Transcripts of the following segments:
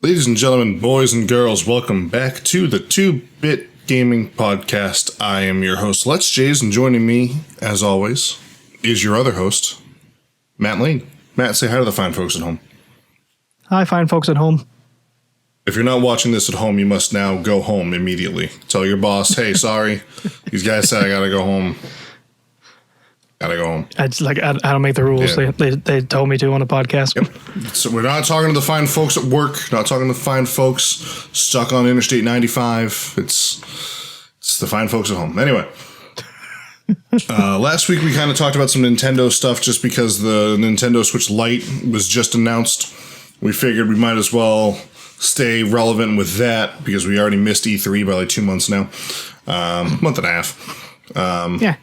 Ladies and gentlemen, boys and girls, welcome back to the 2-Bit Gaming Podcast. I am your host, Let's Jays, and joining me, as always, is your other host, Matt Lane. Matt, say hi to the fine folks at home. Hi, fine folks at home. If you're not watching this at home, you must now go home immediately. Tell your boss, hey, sorry, these guys said I gotta go home. Gotta go home. I don't make the rules. Yeah. They told me to on a podcast. Yep. So we're not talking to the fine folks at work, not talking to the fine folks stuck on Interstate 95. It's the fine folks at home. Anyway, last week we kind of talked about some Nintendo stuff just because the Nintendo Switch Lite was just announced. We figured we might as well stay relevant with that because we already missed E3 by like 2 months now. Month and a half. Yeah.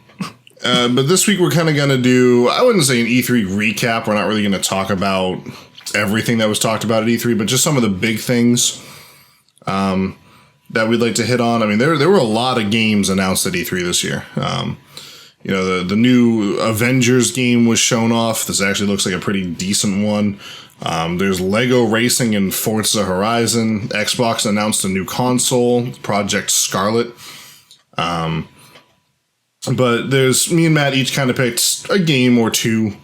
But this week we're kind of going to do, I wouldn't say an E3 recap. We're not really going to talk about everything that was talked about at E3, but just some of the big things that we'd like to hit on. I mean, there were a lot of games announced at E3 this year. The new Avengers game was shown off. This actually looks like a pretty decent one. There's Lego Racing and Forza Horizon. Xbox announced a new console, Project Scarlet. But me and Matt each kind of picked a game or two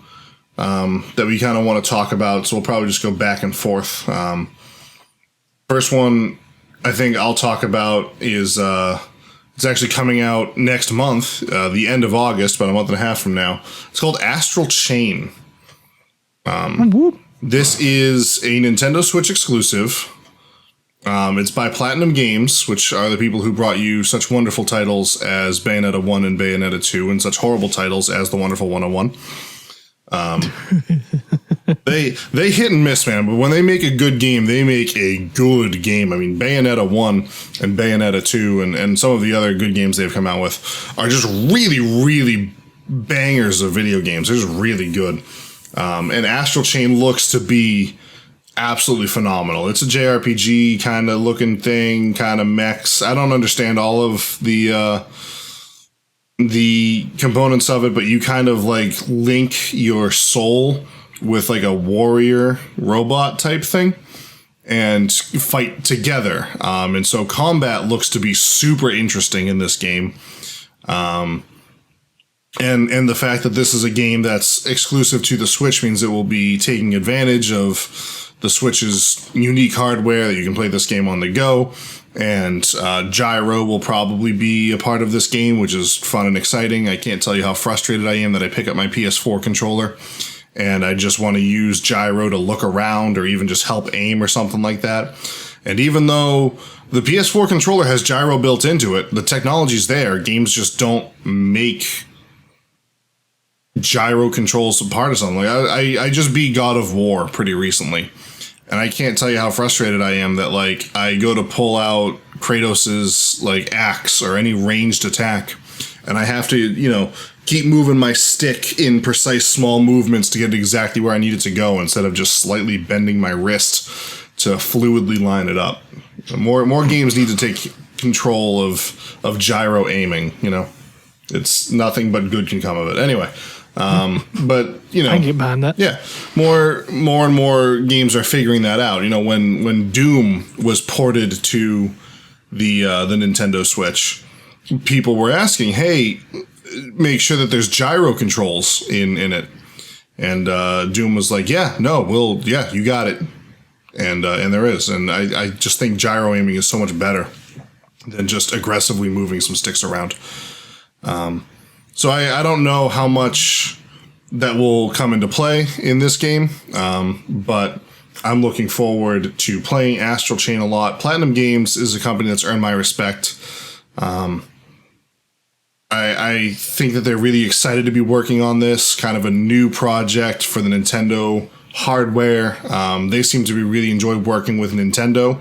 that we kind of want to talk about, so we'll probably just go back and forth. First one I think I'll talk about is it's actually coming out next month, the end of August, about a month and a half from now. It's called Astral Chain. This is a Nintendo Switch exclusive. It's by Platinum Games, which are the people who brought you such wonderful titles as Bayonetta 1 and Bayonetta 2, and such horrible titles as The Wonderful 101. They hit and miss, man, but when they make a good game, they make a good game. I mean, Bayonetta 1 and Bayonetta 2 and some of the other good games they've come out with are just really, really bangers of video games. They're just really good. And Astral Chain looks to be absolutely phenomenal. It's a JRPG kind of looking thing, kind of mechs. I don't understand all of the components of it, but you kind of like link your soul with like a warrior robot type thing and fight together. And so combat looks to be super interesting in this game. And the fact that this is a game that's exclusive to the Switch means it will be taking advantage of the Switch's unique hardware that you can play this game on the go. And gyro will probably be a part of this game, which is fun and exciting. I can't tell you how frustrated I am that I pick up my PS4 controller and I just want to use gyro to look around or even just help aim or something like that. And even though the PS4 controller has gyro built into it, the technology's there. Games just don't make gyro controls a part of something. Like I just beat God of War pretty recently, and I can't tell you how frustrated I am that like I go to pull out Kratos's like axe or any ranged attack, and I have to keep moving my stick in precise small movements to get exactly where I need it to go instead of just slightly bending my wrist to fluidly line it up. More games need to take control of gyro aiming. It's nothing but good can come of it. Anyway. But I can get behind that. Yeah, more and more games are figuring that out. When Doom was ported to the Nintendo Switch, people were asking, "Hey, make sure that there's gyro controls in it." And Doom was like, "Yeah, no, you got it." And there is, and I just think gyro aiming is so much better than just aggressively moving some sticks around. So I don't know how much that will come into play in this game, but I'm looking forward to playing Astral Chain a lot. Platinum Games is a company that's earned my respect. I think that they're really excited to be working on this, kind of a new project for the Nintendo hardware. They seem to be really enjoy working with Nintendo.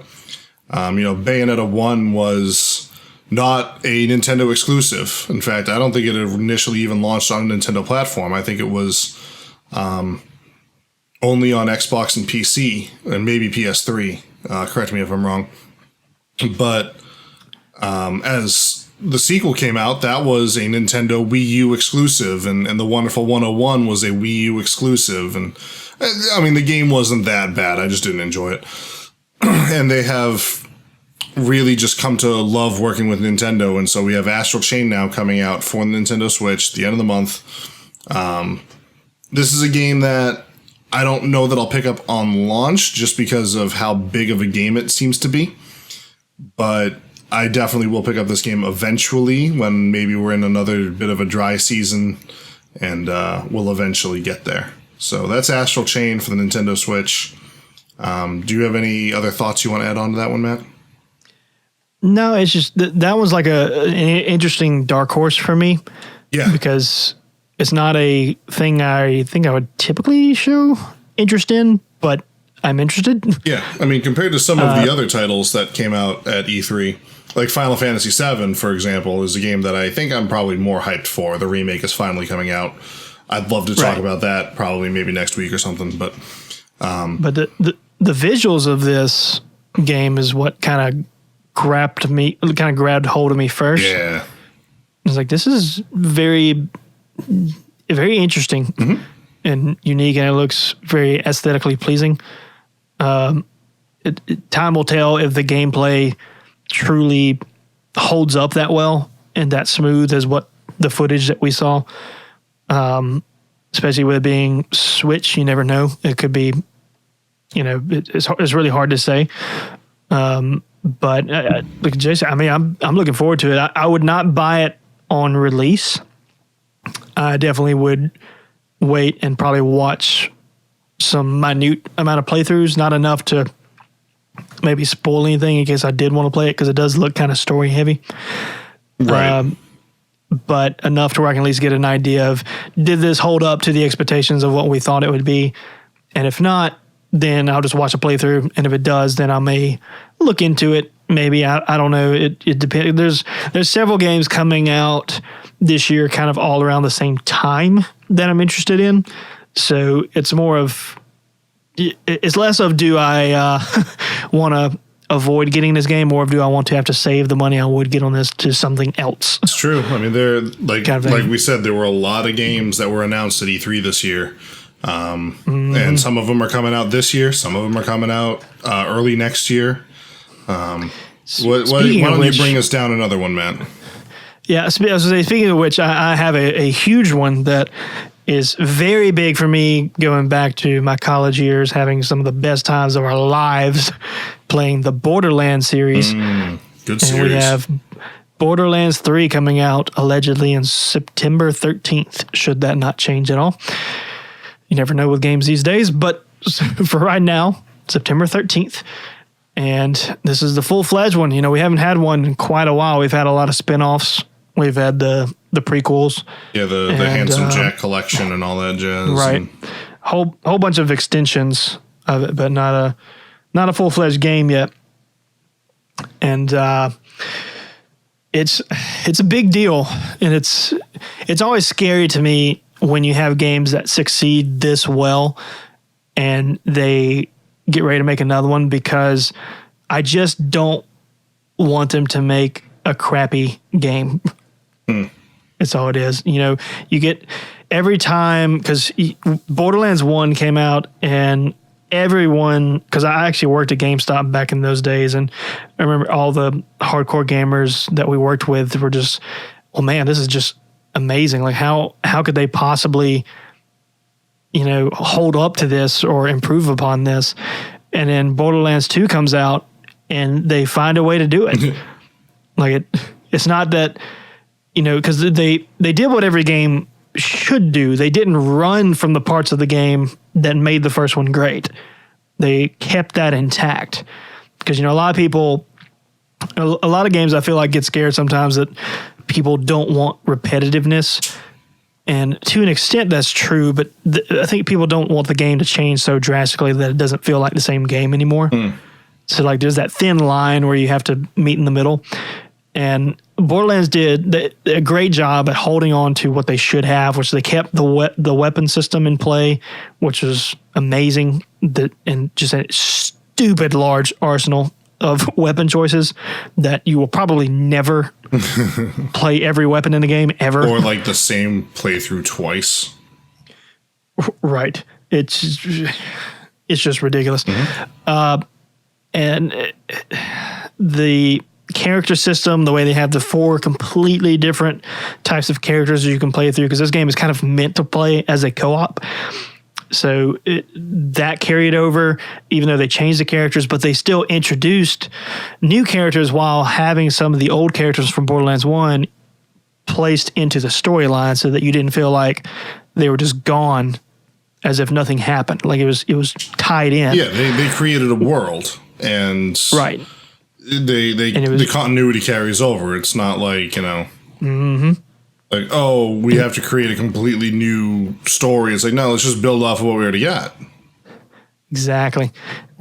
Bayonetta 1 was not a Nintendo exclusive. In fact, I don't think it initially even launched on a Nintendo platform. I think it was only on Xbox and PC and maybe PS3. Correct me if I'm wrong. But as the sequel came out, that was a Nintendo Wii U exclusive, and The Wonderful 101 was a Wii U exclusive. And I mean, the game wasn't that bad. I just didn't enjoy it. and they have really just come to love working with Nintendo. And so we have Astral Chain now coming out for the Nintendo Switch at the end of the month. This is a game that I don't know that I'll pick up on launch just because of how big of a game it seems to be. But I definitely will pick up this game eventually when maybe we're in another bit of a dry season, and we'll eventually get there. So that's Astral Chain for the Nintendo Switch. Do you have any other thoughts you want to add on to that one, Matt? No, it's just that was like an interesting dark horse for me. Yeah. Because it's not a thing I think I would typically show interest in, but I'm interested. Yeah. I mean, compared to some of the other titles that came out at E3, like Final Fantasy VII, for example, is a game that I think I'm probably more hyped for. The remake is finally coming out. I'd love to talk about that probably maybe next week or something, but the visuals of this game is what kind of grabbed hold of me first. Yeah. I was like, this is very, very interesting and unique, and it looks very aesthetically pleasing. Time will tell if the gameplay truly holds up that well and that smooth as what the footage that we saw. Especially with it being Switch, you never know. It could be, it's really hard to say. But look, Jason, I mean, I'm looking forward to it. I would not buy it on release. I definitely would wait and probably watch some minute amount of playthroughs, not enough to maybe spoil anything in case I did want to play it, because it does look kind of story heavy. Right. But enough to where I can at least get an idea of, did this hold up to the expectations of what we thought it would be? And if not, then I'll just watch a playthrough. And if it does, then I may look into it. Maybe, I don't know. It depends. There's several games coming out this year kind of all around the same time that I'm interested in. So it's more of, it's less of, do I want to avoid getting this game, or do I want to have to save the money I would get on this to something else? It's true. I mean, there, like we said, there were a lot of games that were announced at E3 this year. And some of them are coming out this year. Some of them are coming out early next year. Why don't you bring us down another one, Matt? Yeah, I was going to say, speaking of which, I have a huge one that is very big for me, going back to my college years, having some of the best times of our lives playing the Borderlands series. Good series. And we have Borderlands 3 coming out allegedly on September 13th, should that not change at all. You never know with games these days, but for right now, September 13th. And this is the full-fledged one. We haven't had one in quite a while. We've had a lot of spin-offs. We've had the prequels. Yeah, the Handsome Jack collection and all that jazz. Right. Whole bunch of extensions of it, but not a full-fledged game yet. And it's a big deal, and it's always scary to me when you have games that succeed this well and they get ready to make another one, because I just don't want them to make a crappy game. It's all it is. You get every time, because Borderlands 1 came out and everyone, because I actually worked at GameStop back in those days, and I remember all the hardcore gamers that we worked with were just, oh man, this is just amazing. Like how could they possibly, hold up to this or improve upon this? And then Borderlands 2 comes out and they find a way to do it. Like it's not that, because they did what every game should do. They didn't run from the parts of the game that made the first one great. They kept that intact, because, a lot of people, a lot of games I feel like get scared sometimes that people don't want repetitiveness. And to an extent that's true, but I think people don't want the game to change so drastically that it doesn't feel like the same game anymore. So like there's that thin line where you have to meet in the middle. And Borderlands did a great job at holding on to what they should have, which they kept the weapon system in play, which was amazing, and just a stupid large arsenal of weapon choices that you will probably never play every weapon in the game ever. Or like the same playthrough twice. Right. It's just ridiculous. and the character system, the way they have the 4 completely different types of characters you can play through, because this game is kind of meant to play as a co-op. So that carried over, even though they changed the characters, but they still introduced new characters while having some of the old characters from Borderlands 1 placed into the storyline, so that you didn't feel like they were just gone as if nothing happened. Like it was tied in. Yeah, they created a world, and right. The continuity carries over. It's not like, Mm-hmm. like, oh, we have to create a completely new story. It's like, no, let's just build off of what we already got. Exactly.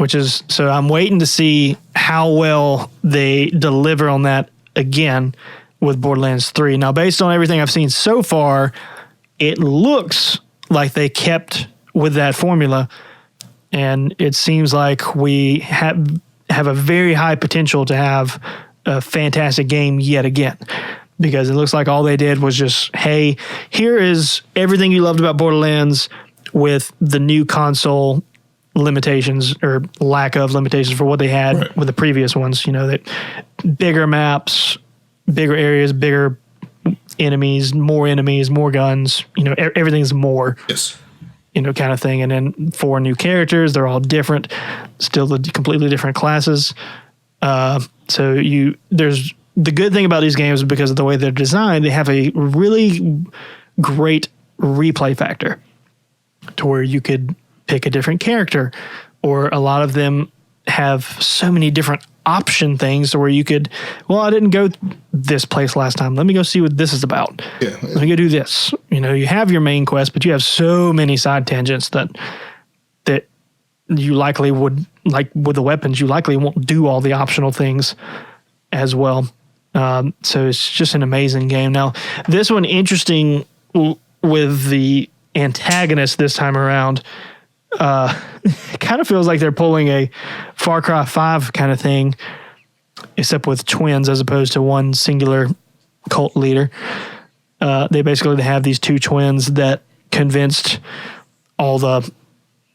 So I'm waiting to see how well they deliver on that again with Borderlands 3. Now, based on everything I've seen so far, it looks like they kept with that formula, and it seems like we have a very high potential to have a fantastic game yet again, because it looks like all they did was just, hey, here is everything you loved about Borderlands with the new console limitations or lack of limitations for what they had with the previous ones. That bigger maps, bigger areas, bigger enemies, more guns, everything's more. Yes. Kind of thing. And then 4 new characters, they're all different, still the completely different classes. So there's the good thing about these games, because of the way they're designed, they have a really great replay factor to where you could pick a different character, or a lot of them have so many different option things to where you could, well, I didn't go this place last time. Let me go see what this is about. Yeah. Let me go do this. You have your main quest, but you have so many side tangents that you likely would, like with the weapons, you likely won't do all the optional things as well. So it's just an amazing game. Now, this one, interesting with the antagonist this time around, it kind of feels like they're pulling a Far Cry 5 kind of thing, except with twins as opposed to one singular cult leader. They basically have these 2 twins that convinced all the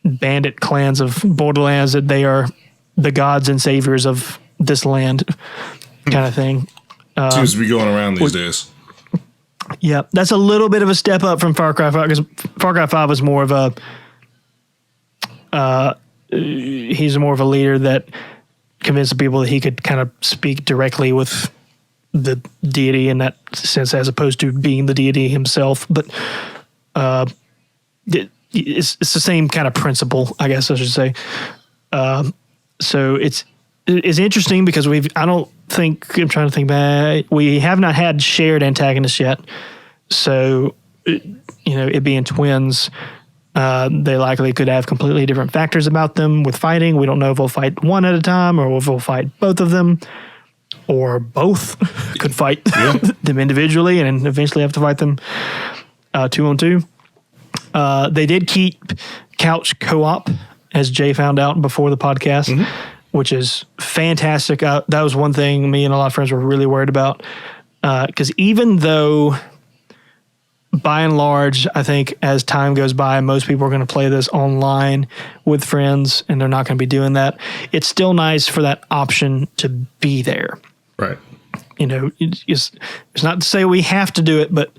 bandit clans of Borderlands that they are the gods and saviors of this land, kind of thing. Seems to be going around these days. Yeah, that's a little bit of a step up from Far Cry 5, because Far Cry 5 was more of he's more of a leader that convinced the people that he could kind of speak directly with the deity in that sense, as opposed to being the deity himself. But it's the same kind of principle, I guess I should say. So it's interesting because I'm trying to think back. We have not had shared antagonists yet. So, it being twins, they likely could have completely different factors about them with fighting. We don't know if we'll fight one at a time or if we'll fight both of them, or both could fight them individually and eventually have to fight them 2-on-2. They did keep couch co-op, as Jay found out before the podcast, which is fantastic. That was one thing me and a lot of friends were really worried about, because even though, by and large, I think as time goes by, most people are going to play this online with friends, and they're not going to be doing that. It's still nice for that option to be there. Right. It's not to say we have to do it, but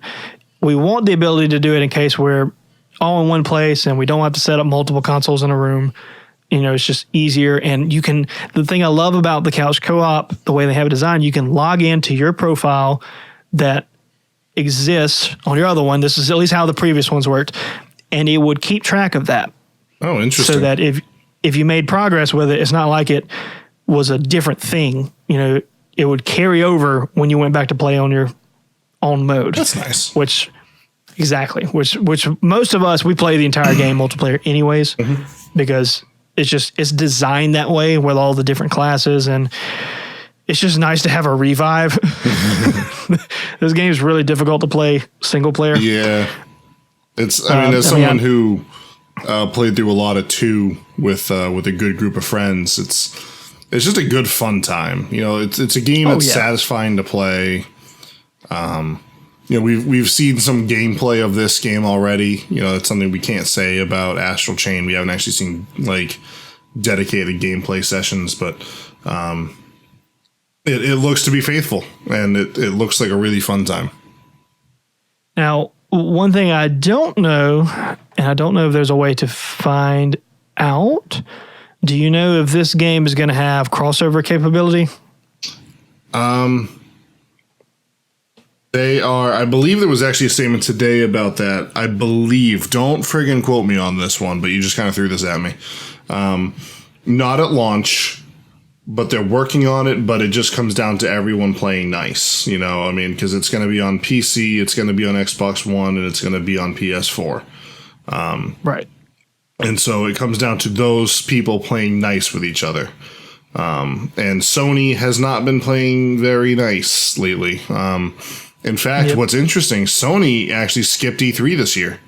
we want the ability to do it in case we're all in one place and we don't have to set up multiple consoles in a room. It's just easier. And the thing I love about the couch co-op, the way they have it designed, you can log into your profile that exists on your other one. This is at least how the previous ones worked, and it would keep track of that. Oh, interesting. So that if you made progress with it, it's not like it was a different thing. It would carry over when you went back to play on your own mode. That's nice. Which most of us, we play the entire game multiplayer anyways, because it's designed that way with all the different classes, and it's just nice to have a revive. This game is really difficult to play single player. Yeah. As someone who played through a lot of 2 with a good group of friends, it's just a good fun time. It's a game that's satisfying to play. We've seen some gameplay of this game already. It's something we can't say about Astral Chain. We haven't actually seen dedicated gameplay sessions, but it looks to be faithful, and it looks like a really fun time. Now, one thing I don't know, and I don't know if there's a way to find out, do you know if this game is going to have crossover capability? They are, I believe there was actually a statement today about that. I believe, don't friggin' quote me on this one, but you just kind of threw this at me. Not at launch, but they're working on it, but it just comes down to everyone playing nice, you know, I mean, because it's going to be on PC, it's going to be on Xbox One, and it's going to be on PS4. Right. And so it comes down to those people playing nice with each other. And Sony has not been playing very nice lately. In fact, what's interesting, Sony actually skipped E3 this year.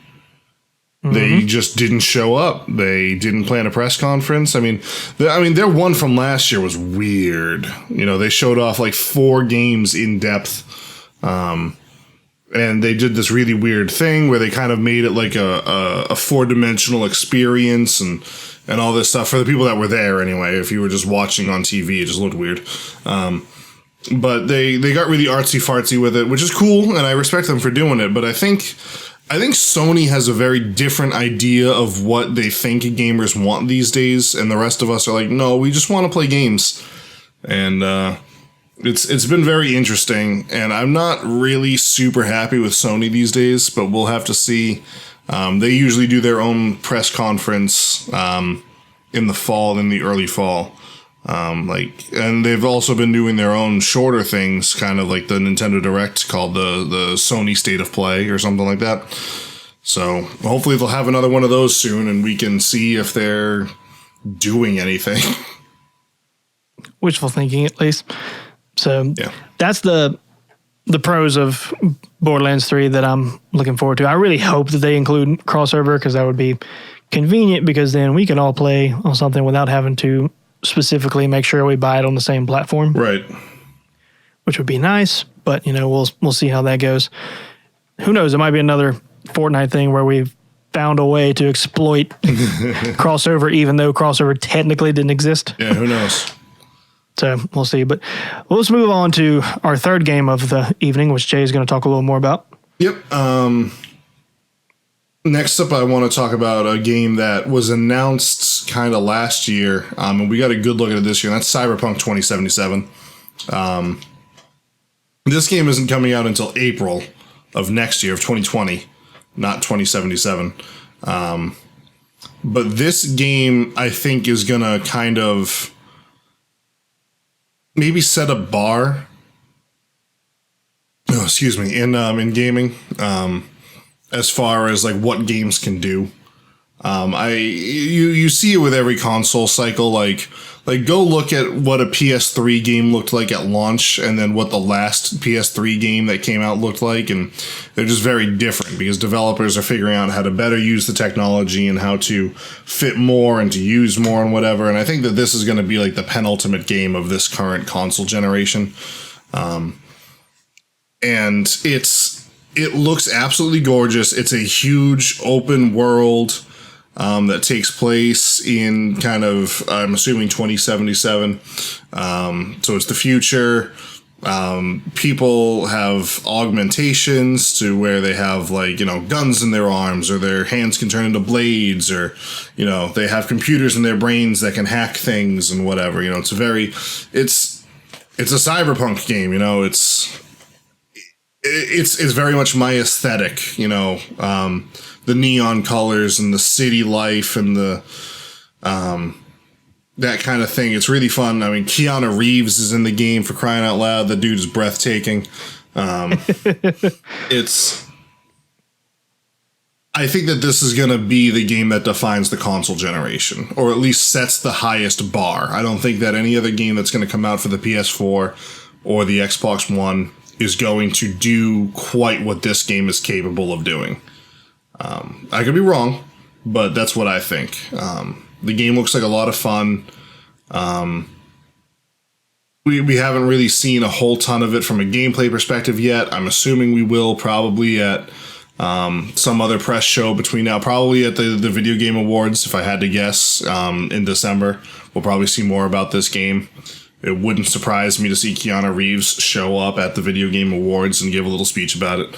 They just didn't show up. They didn't plan a press conference. I mean, their one from last year was weird. You know, they showed off like 4 games in depth. And they did this really weird thing where they kind of made it like a 4-dimensional experience and all this stuff for the people that were there anyway. If you were just watching on TV, it just looked weird. But they got really artsy fartsy with it, which is cool, and I respect them for doing it. But I think Sony has a very different idea of what they think gamers want these days, and the rest of us are like, no, we just want to play games. And it's been very interesting, and I'm not really super happy with Sony these days, but we'll have to see. They usually do their own press conference in the fall, in the early fall. And they've also been doing their own shorter things, kind of like the Nintendo Direct called the Sony State of Play or something like that. So hopefully they'll have another one of those soon, and we can see if they're doing anything. Wishful thinking, at least. So yeah, that's the pros of Borderlands 3 that I'm looking forward to. I really hope that they include crossover, because that would be convenient, because then we can all play on something without having to specifically make sure we buy it on the same platform. Right. Which would be nice, but you know, we'll see how that goes. Who knows? It might be another Fortnite thing where we've found a way to exploit crossover, even though crossover technically didn't exist. Yeah, who knows? So we'll see. But let's move on to our third game of the evening, which Jay is going to talk a little more about. Yep. Next up, I want to talk about a game that was announced kind of last year, and we got a good look at it this year, and that's Cyberpunk 2077. This game isn't coming out until April of next year, of 2020, not 2077. But this game, I think, is going to kind of maybe set a bar. Oh, excuse me, in gaming. As far as like what games can do. You see it with every console cycle, like go look at what a PS3 game looked like at launch, and then what the last PS3 game that came out looked like, and they're just very different because developers are figuring out how to better use the technology and how to fit more and to use more and whatever. And I think that this is going to be like the penultimate game of this current console generation. And it looks absolutely gorgeous. It's a huge open world that takes place in kind of, I'm assuming, 2077. So it's the future. People have augmentations to where they have, like, you know, guns in their arms, or their hands can turn into blades, or, you know, they have computers in their brains that can hack things and whatever. You know, it's a cyberpunk game, you know, it's very much my aesthetic, you know, the neon colors and the city life and the that kind of thing. It's really fun. I mean, Keanu Reeves is in the game, for crying out loud. The dude is breathtaking. I think that this is going to be the game that defines the console generation, or at least sets the highest bar. I don't think that any other game that's going to come out for the PS4 or the Xbox One is going to do quite what this game is capable of doing. I could be wrong, but that's what I think. The game looks like a lot of fun. We haven't really seen a whole ton of it from a gameplay perspective yet. I'm assuming we will probably at some other press show between now, probably at the Video Game Awards, if I had to guess, in December. We'll probably see more about this game. It wouldn't surprise me to see Keanu Reeves show up at the Video Game Awards and give a little speech about it.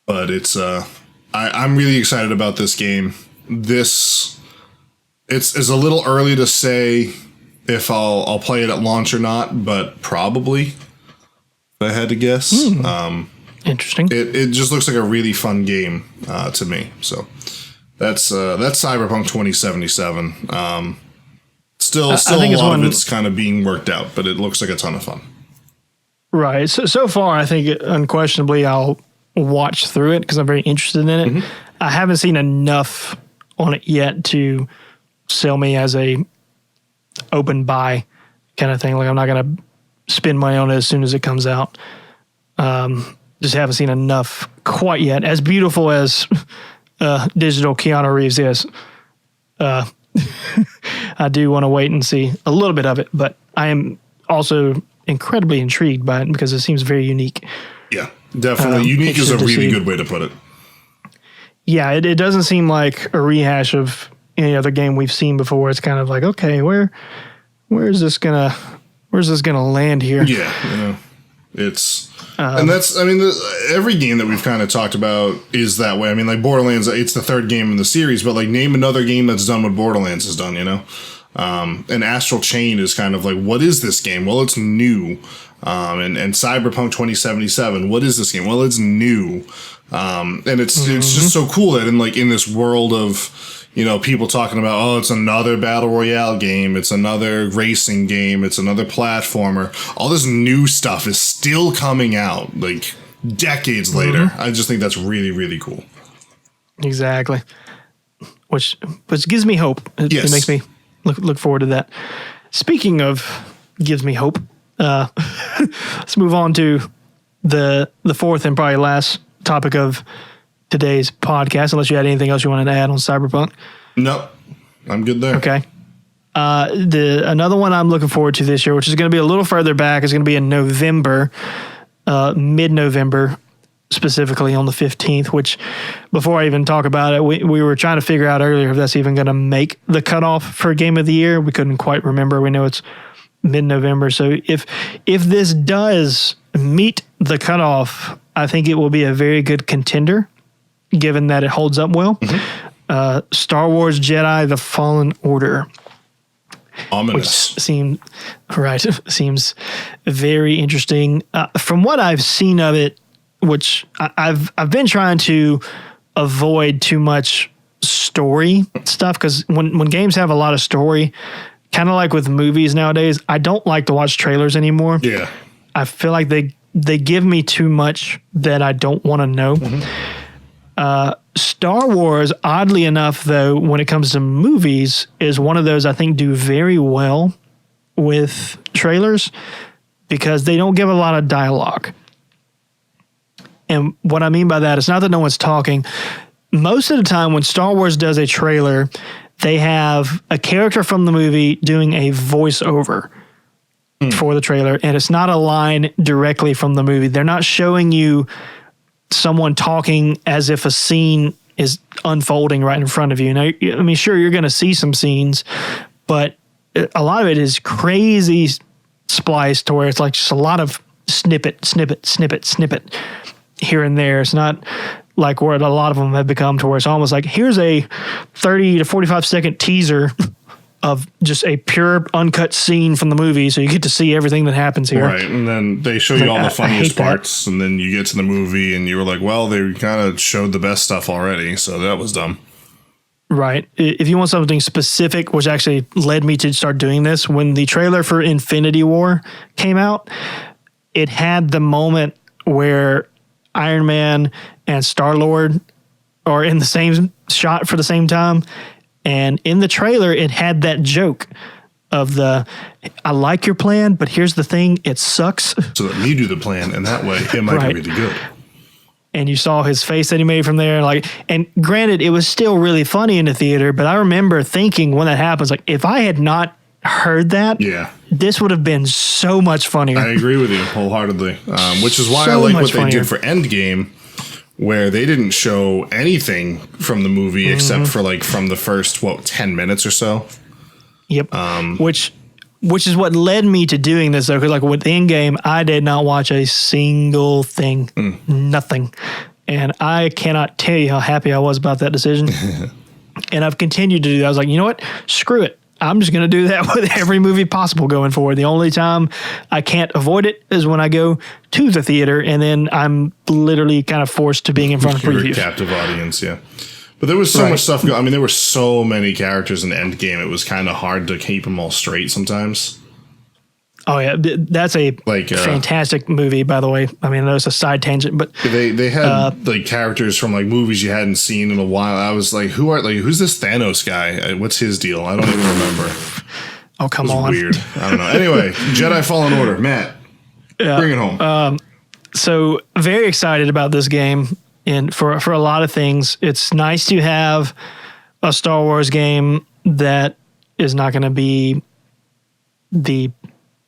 But it's I'm really excited about this game. It's a little early to say if I'll play it at launch or not, but probably, if I had to guess. Interesting. It just looks like a really fun game to me. So that's Cyberpunk 2077. Still, I think a lot of it's kind of being worked out, but it looks like a ton of fun. Right. So far, I think unquestionably I'll watch through it because I'm very interested in it. Mm-hmm. I haven't seen enough on it yet to sell me as a open buy kind of thing. Like I'm not going to spend money on it as soon as it comes out. Just haven't seen enough quite yet. As beautiful as digital Keanu Reeves is, I do want to wait and see a little bit of it, but I am also incredibly intrigued by it because it seems very unique. Yeah, definitely. Unique is a really good way to put it. Yeah, it doesn't seem like a rehash of any other game we've seen before. It's kind of like, okay, where's this gonna land here? Yeah, it's and that's, I mean, every game that we've kind of talked about is that way. I mean, like Borderlands, it's the third game in the series, but like name another game that's done what Borderlands has done, you know? And Astral Chain is kind of like, what is this game? Well, it's new. And Cyberpunk 2077, what is this game? Well, it's new. And it's just so cool that in this world of, you know, people talking about, oh, it's another battle royale game, it's another racing game, it's another platformer. All this new stuff is still coming out like decades later. I just think that's really, really cool. Exactly. Which gives me hope. It makes me look forward to that. Speaking of gives me hope, let's move on to the fourth and probably last topic of today's podcast, unless you had anything else you wanted to add on Cyberpunk. No, I'm good there. Okay. Another one I'm looking forward to this year, which is going to be a little further back, is going to be in November, mid-November, specifically on the 15th, which before I even talk about it, we were trying to figure out earlier if that's even going to make the cutoff for Game of the Year. We couldn't quite remember. We know it's mid-November. So if this does meet the cutoff, I think it will be a very good contender, given that it holds up well. Star Wars Jedi: The Fallen Order. Ominous. Which seems very interesting. From what I've seen of it, which I've been trying to avoid too much story stuff, because when games have a lot of story, kind of like with movies nowadays, I don't like to watch trailers anymore. Yeah. I feel like they give me too much that I don't want to know. Star Wars, oddly enough, though, when it comes to movies, is one of those I think do very well with trailers because they don't give a lot of dialogue. And what I mean by that is not that no one's talking. Most of the time when Star Wars does a trailer, they have a character from the movie doing a voiceover for the trailer, and it's not a line directly from the movie. They're not showing you someone talking as if a scene is unfolding right in front of you. Now, I mean, sure, you're going to see some scenes, but a lot of it is crazy spliced to where it's like just a lot of snippet here and there. It's not like where a lot of them have become to where it's almost like, here's a 30 to 45 second teaser of just a pure uncut scene from the movie, so you get to see everything that happens here. Right, and then they show you all the funniest parts, and then you get to the movie, and you were like, well, they kind of showed the best stuff already, so that was dumb. Right. If you want something specific, which actually led me to start doing this, when the trailer for Infinity War came out, it had the moment where Iron Man and Star-Lord are in the same shot for the same time. And in the trailer, it had that joke of I like your plan, but here's the thing, it sucks. So let me do the plan, and that way it might be really good. And you saw his face that he made from there. And granted, it was still really funny in the theater, but I remember thinking when that happens, like, if I had not heard that, this would have been so much funnier. I agree with you wholeheartedly, which is why So I like much what they funnier. did for Endgame, where they didn't show anything from the movie Mm-hmm. except for like from the first 10 minutes or so. Yep. Which is what led me to doing this though, because like with Endgame, I did not watch a single thing, nothing, and I cannot tell you how happy I was about that decision. And I've continued to do that. I was like, you know what? Screw it. I'm just going to do that with every movie possible going forward. The only time I can't avoid it is when I go to the theater, and then I'm literally kind of forced to being in front of You're a previews. captive audience, yeah. But there was so Right. much stuff. I mean, there were so many characters in Endgame. It was kind of hard to keep them all straight sometimes. Oh yeah, that's a Like, fantastic movie, by the way. I mean, I know it's a side tangent, but They had like characters from like movies you hadn't seen in a while. I was like, who's this Thanos guy? What's his deal? I don't even remember. oh come It was on. weird. I don't know. Anyway, Jedi Fallen Order, Matt, bring it home. So very excited about this game, and for a lot of things. It's nice to have a Star Wars game that is not going to be the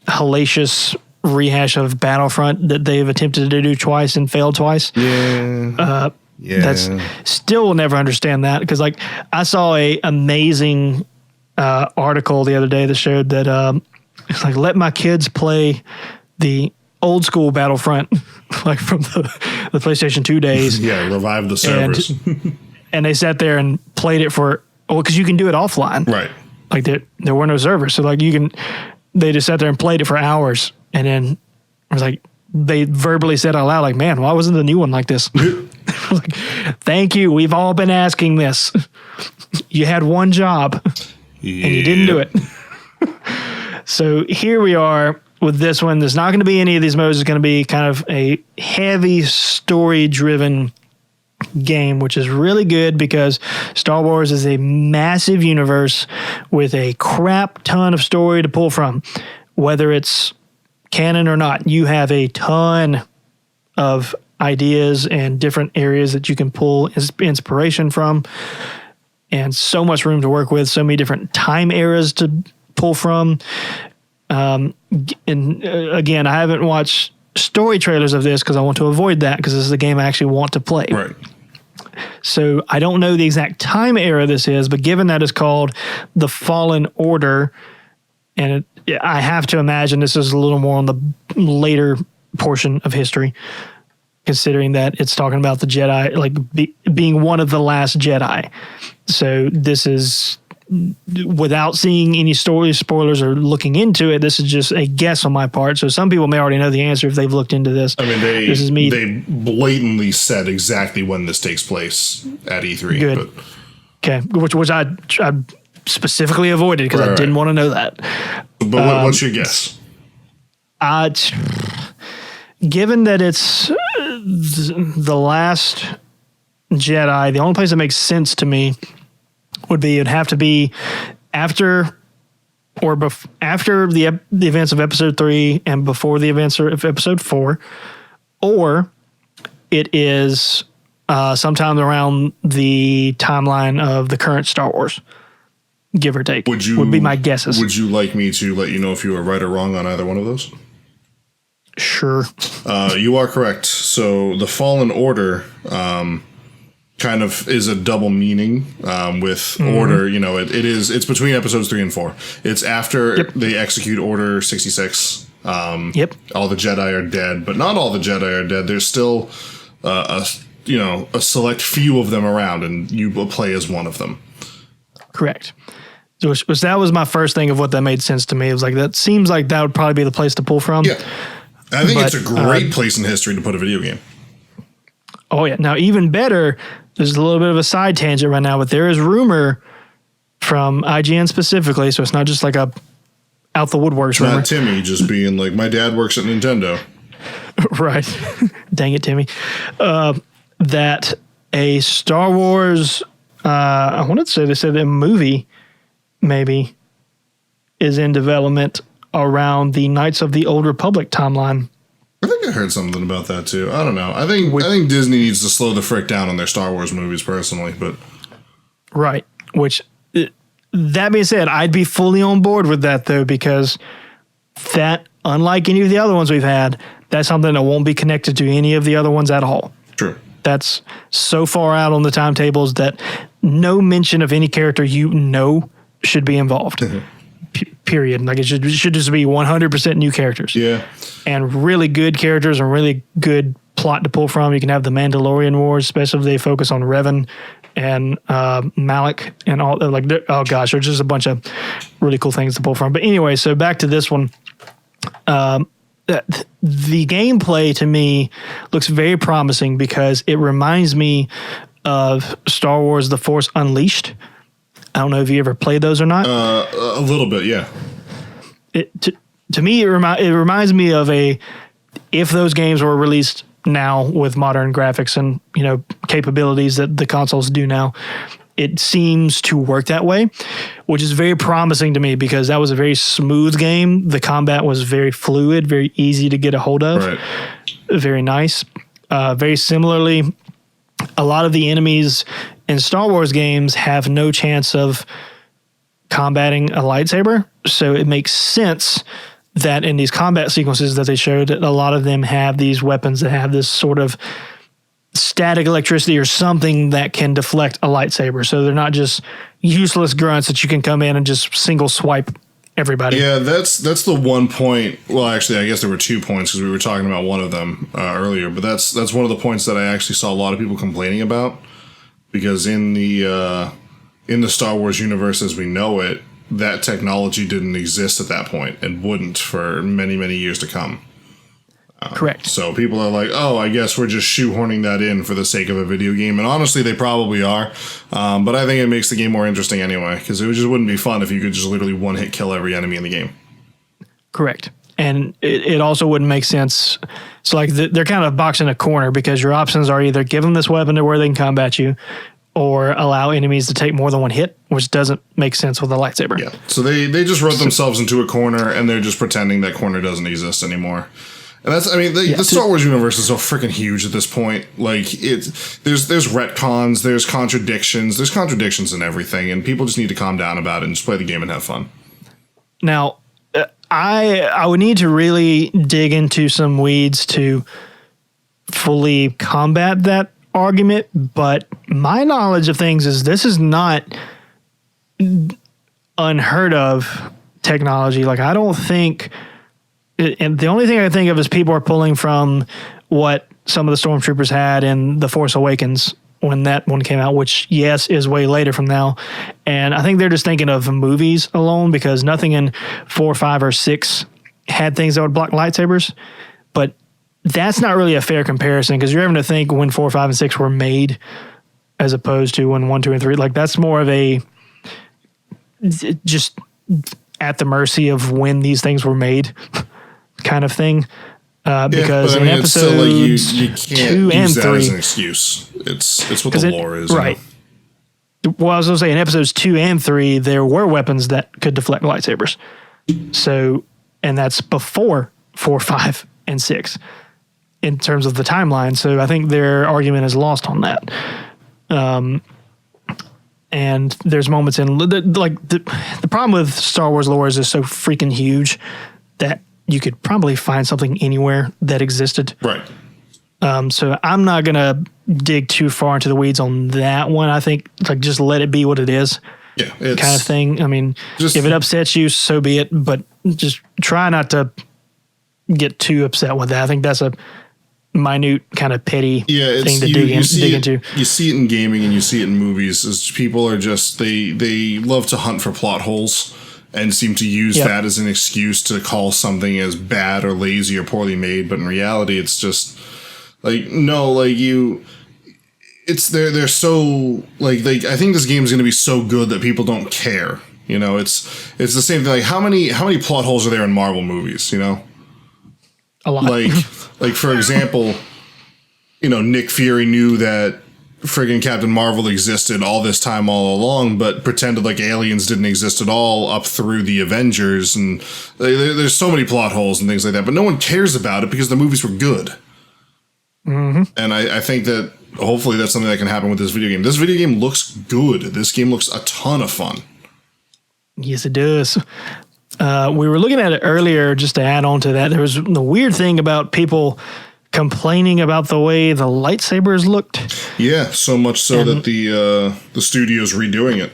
hellacious rehash of Battlefront that they've attempted to do twice and failed twice. Yeah. That's still will never understand that, because like I saw a amazing article the other day that showed that it's like, let my kids play the old school Battlefront like from the PlayStation 2 days. Yeah, revive the servers. And they sat there and played it for, because you can do it offline. Right. Like there were no servers. So like they just sat there and played it for hours. And then I was like, they verbally said out loud, like, man, why wasn't the new one like this? Like, thank you. We've all been asking this. You had one job and you didn't do it. So here we are with this one. There's not going to be any of these modes. It's going to be kind of a heavy story driven game, which is really good because Star Wars is a massive universe with a crap ton of story to pull from. Whether it's canon or not, you have a ton of ideas and different areas that you can pull inspiration from, and so much room to work with, so many different time eras to pull from. And again, I haven't watched story trailers of this because I want to avoid that, because this is a game I actually want to play. Right. So I don't know the exact time era this is, but given that it's called The Fallen Order, and I have to imagine this is a little more on the later portion of history, considering that it's talking about the Jedi, like being one of the last Jedi. So this is, without seeing any story spoilers or looking into it, this is just a guess on my part. So some people may already know the answer if they've looked into this. I mean, This is me. they blatantly said exactly when this takes place at E3. Good. But Okay, which I specifically avoided because I Right, didn't want to know that. what's your guess? Given that it's the last Jedi, the only place that makes sense to me would be, it'd have to be after after the events of Episode 3 and before the events of Episode 4, or it is sometime around the timeline of the current Star Wars, give or take. Would be my guesses. Would you like me to let you know if you were right or wrong on either one of those? Sure. You are correct. So the Fallen Order kind of is a double meaning with Order. You know, it's between episodes 3 and 4. It's after they execute Order 66. Yep. All the Jedi are dead, but not all the Jedi are dead. There's still a select few of them around, and you will play as one of them. Correct. So that was my first thing of what that made sense to me. It was like, that seems like that would probably be the place to pull from. Yeah. I think it's a But, great place in history to put a video game. Oh yeah. Now even better, there's a little bit of a side tangent right now, but there is rumor from IGN specifically, so it's not just like a out the woodworks rumor. Not Timmy just being like, my dad works at Nintendo. Right. Dang it, Timmy. That a Star Wars, I wanted to say they said a movie maybe is in development around the Knights of the Old Republic timeline. I think I heard something about that too. I don't know. I think Disney needs to slow the frick down on their Star Wars movies personally, but Right. Which, that being said, I'd be fully on board with that though, because that, unlike any of the other ones we've had, that's something that won't be connected to any of the other ones at all. True. That's so far out on the timetables that no mention of any character should be involved. Period. Like it should just be 100% new characters. Yeah. And really good characters and really good plot to pull from. You can have the Mandalorian Wars, especially if they focus on Revan and Malik and all. Like, oh gosh, there's just a bunch of really cool things to pull from. But anyway, so back to this one. The gameplay to me looks very promising because it reminds me of Star Wars: The Force Unleashed. I don't know if you ever played those or not. A little bit, yeah. To me, it reminds me of if those games were released now with modern graphics and capabilities that the consoles do now. It seems to work that way, which is very promising to me because that was a very smooth game. The combat was very fluid, very easy to get a hold of. Right. Very nice. Very similarly, a lot of the enemies in Star Wars games have no chance of combating a lightsaber. So it makes sense that in these combat sequences that they showed, a lot of them have these weapons that have this sort of static electricity or something that can deflect a lightsaber. So they're not just useless grunts that you can come in and just single swipe everybody. Yeah, that's the one point. Well, actually, I guess there were 2 points because we were talking about one of them earlier. But that's one of the points that I actually saw a lot of people complaining about because in the Star Wars universe as we know it, that technology didn't exist at that point and wouldn't for many, many years to come. Correct. So people are like, oh, I guess we're just shoehorning that in for the sake of a video game. And honestly, they probably are. But I think it makes the game more interesting anyway, because it just wouldn't be fun if you could just literally one-hit kill every enemy in the game. Correct. And it also wouldn't make sense. So like they're kind of boxed in a corner because your options are either give them this weapon to where they can combat you or allow enemies to take more than one hit, which doesn't make sense with a lightsaber. Yeah. So they just wrote themselves into a corner and they're just pretending that corner doesn't exist anymore. And that's, I mean, the Star Wars universe is so freaking huge at this point. Like, there's retcons, there's contradictions in everything, and people just need to calm down about it and just play the game and have fun. Now, I would need to really dig into some weeds to fully combat that argument, but my knowledge of things is this is not unheard of technology. Like, I don't think... And the only thing I think of is people are pulling from what some of the Stormtroopers had in The Force Awakens when that one came out, which, yes, is way later from now. And I think they're just thinking of movies alone because nothing in 4, 5, or 6 had things that would block lightsabers. But that's not really a fair comparison because you're having to think when 4, 5, and 6 were made as opposed to when 1, 2, and 3. Like, that's more of a just at the mercy of when these things were made kind of thing, because in episodes you can't 2 and 3 as an excuse. It's what the lore is, right? Well, I was going to say in episodes 2 and 3 there were weapons that could deflect lightsabers. So, and that's before 4, 5, and 6 in terms of the timeline. So I think their argument is lost on that. And there's moments in the problem with Star Wars lore is it's so freaking huge that you could probably find something anywhere that existed. Right. So I'm not going to dig too far into the weeds on that one. I think just let it be what it is. Yeah. Kind of thing. I mean, if it upsets you, so be it, but just try not to get too upset with that. I think that's a minute kind of petty thing to dig into. You see it in gaming and you see it in movies is people are just, they love to hunt for plot holes and seem to use that as an excuse to call something as bad or lazy or poorly made. But in reality, it's just like, no, like they're so like, I think this game is going to be so good that people don't care. You know, it's the same thing. Like how many plot holes are there in Marvel movies, you know? A lot. Like for example, Nick Fury knew that friggin' Captain Marvel existed all this time all along, but pretended like aliens didn't exist at all up through the Avengers. And there's so many plot holes and things like that, but no one cares about it because the movies were good. Mm-hmm. And I think that hopefully that's something that can happen with this video game. This video game looks good. This game looks a ton of fun. Yes, it does. We were looking at it earlier, just to add on to that. There was the weird thing about people complaining about the way the lightsabers looked. Yeah, so much so that the studio's redoing it.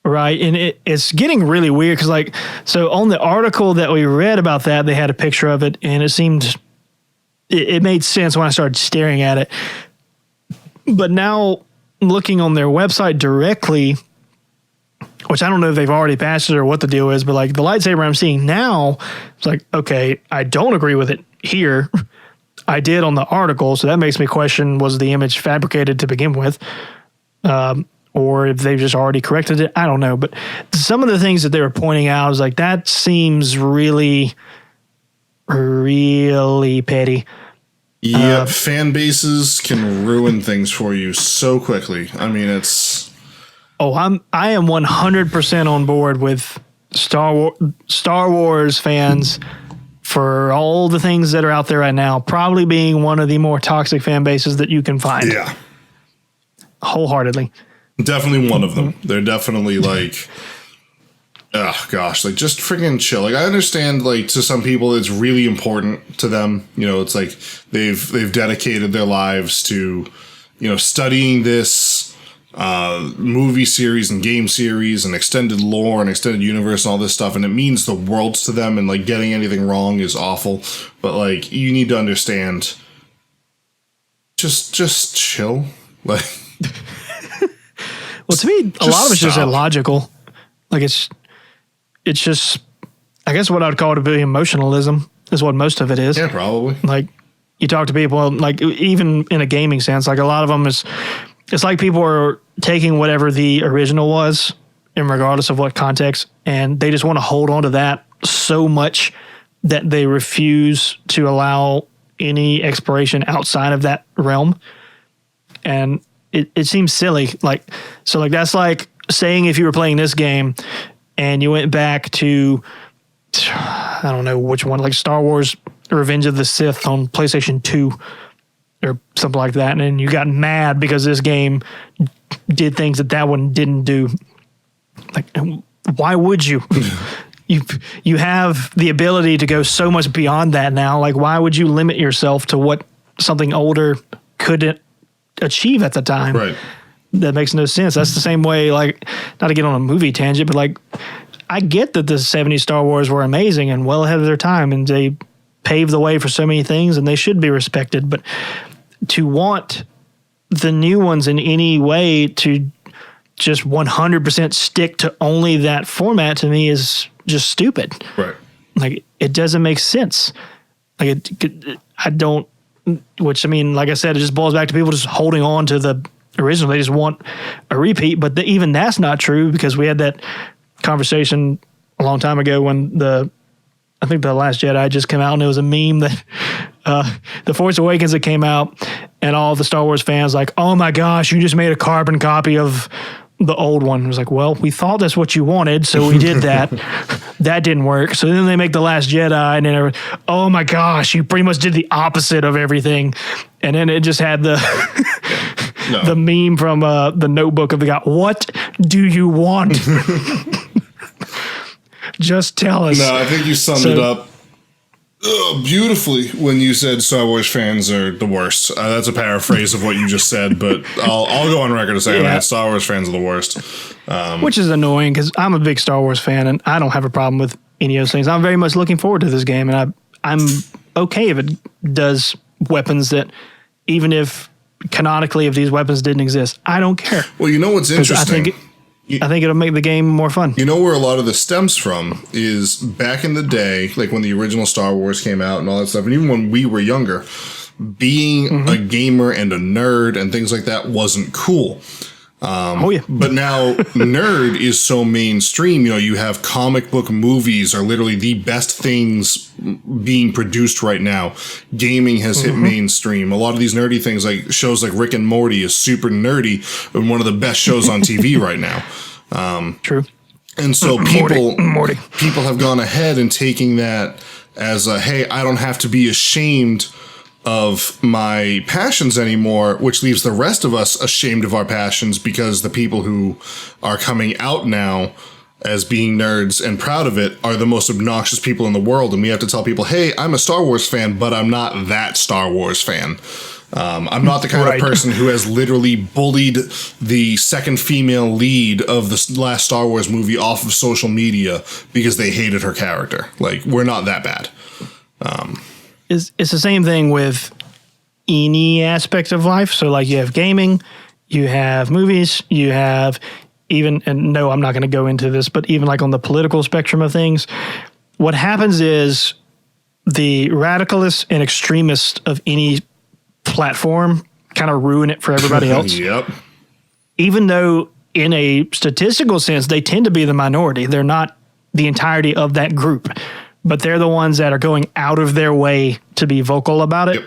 Right, and it's getting really weird because, like, so on the article that we read about that, they had a picture of it, and it seemed it made sense when I started staring at it. But now looking on their website directly, which I don't know if they've already patched it or what the deal is, but like the lightsaber I'm seeing now, it's like, okay, I don't agree with it here. I did on the article, so that makes me question, was the image fabricated to begin with? Or if they've just already corrected it, I don't know. But some of the things that they were pointing out is like, that seems really, really petty. Yeah, fan bases can ruin things for you so quickly. I mean, it's... Oh, I am 100% on board with Star Wars fans for all the things that are out there right now, probably being one of the more toxic fan bases that you can find. Yeah. Wholeheartedly. Definitely one of them. They're definitely like, oh gosh, like just freaking chill. Like I understand, like to some people, it's really important to them. You know, it's like they've dedicated their lives to, you know, studying this movie series and game series and extended lore and extended universe and all this stuff, and it means the world to them. And like getting anything wrong is awful. But like you need to understand, just chill, like. Well, to me, a lot of it's just illogical. Like it's just, I guess what I would call it to be emotionalism is what most of it is. Yeah, probably. Like you talk to people, like even in a gaming sense, like a lot of them it's like people are taking whatever the original was, and regardless of what context, and they just want to hold on to that so much that they refuse to allow any exploration outside of that realm. And it seems silly. Like, so like, that's like saying if you were playing this game and you went back to, I don't know which one, like Star Wars Revenge of the Sith on PlayStation 2 or something like that. And then you got mad because this game did things that one didn't do. Like, why would you? You have the ability to go so much beyond that now. Like, why would you limit yourself to what something older couldn't achieve at the time? Right. That makes no sense. That's the same way, like, not to get on a movie tangent, but like, I get that the 70s Star Wars were amazing and well ahead of their time, and they paved the way for so many things, and they should be respected. But to want the new ones in any way to just 100% stick to only that format, to me, is just stupid. Right. Like, it doesn't make sense. Like, I don't, which, I mean, like I said, it just boils back to people just holding on to the original. They just want a repeat, but even that's not true, because we had that conversation a long time ago when I think The Last Jedi just came out, and it was a meme that The Force Awakens that came out, and all the Star Wars fans like, oh my gosh, you just made a carbon copy of the old one. It was like, well, we thought that's what you wanted, so we did that. That didn't work. So then they make The Last Jedi, and then oh my gosh, you pretty much did the opposite of everything. And then it just had the the meme from the Notebook of the guy. What do you want? Just tell us. No, I think you summed it up beautifully when you said Star Wars fans are the worst. That's a paraphrase of what you just said, but I'll go on record as saying that Star Wars fans are the worst. Which is annoying, because I'm a big Star Wars fan, and I don't have a problem with any of those things. I'm very much looking forward to this game, and I'm okay if it does weapons that, even if canonically, if these weapons didn't exist, I don't care. Well, you know what's interesting? I think it'll make the game more fun. You know where a lot of this stems from is back in the day, like when the original Star Wars came out and all that stuff, and even when we were younger, being a gamer and a nerd and things like that wasn't cool. But now nerd is so mainstream. You know, you have comic book movies are literally the best things being produced right now. Gaming has hit mainstream. A lot of these nerdy things, like shows like Rick and Morty, is super nerdy and one of the best shows on TV right now. True. And so people Morty. have gone ahead and taking that as a, hey, I don't have to be ashamed of my passions anymore, which leaves the rest of us ashamed of our passions, because the people who are coming out now as being nerds and proud of it, are the most obnoxious people in the world. And we have to tell people, hey, I'm a Star Wars fan, but I'm not that Star Wars fan. I'm not the kind of person who has literally bullied the second female lead of the last Star Wars movie off of social media because they hated her character. Like, we're not that bad. It's the same thing with any aspect of life. So, like, you have gaming, you have movies, you have even, and no, I'm not going to go into this, but even like on the political spectrum of things, what happens is the radicalists and extremists of any platform kind of ruin it for everybody else. Yep. Even though in a statistical sense, they tend to be the minority. They're not the entirety of that group, but they're the ones that are going out of their way to be vocal about it,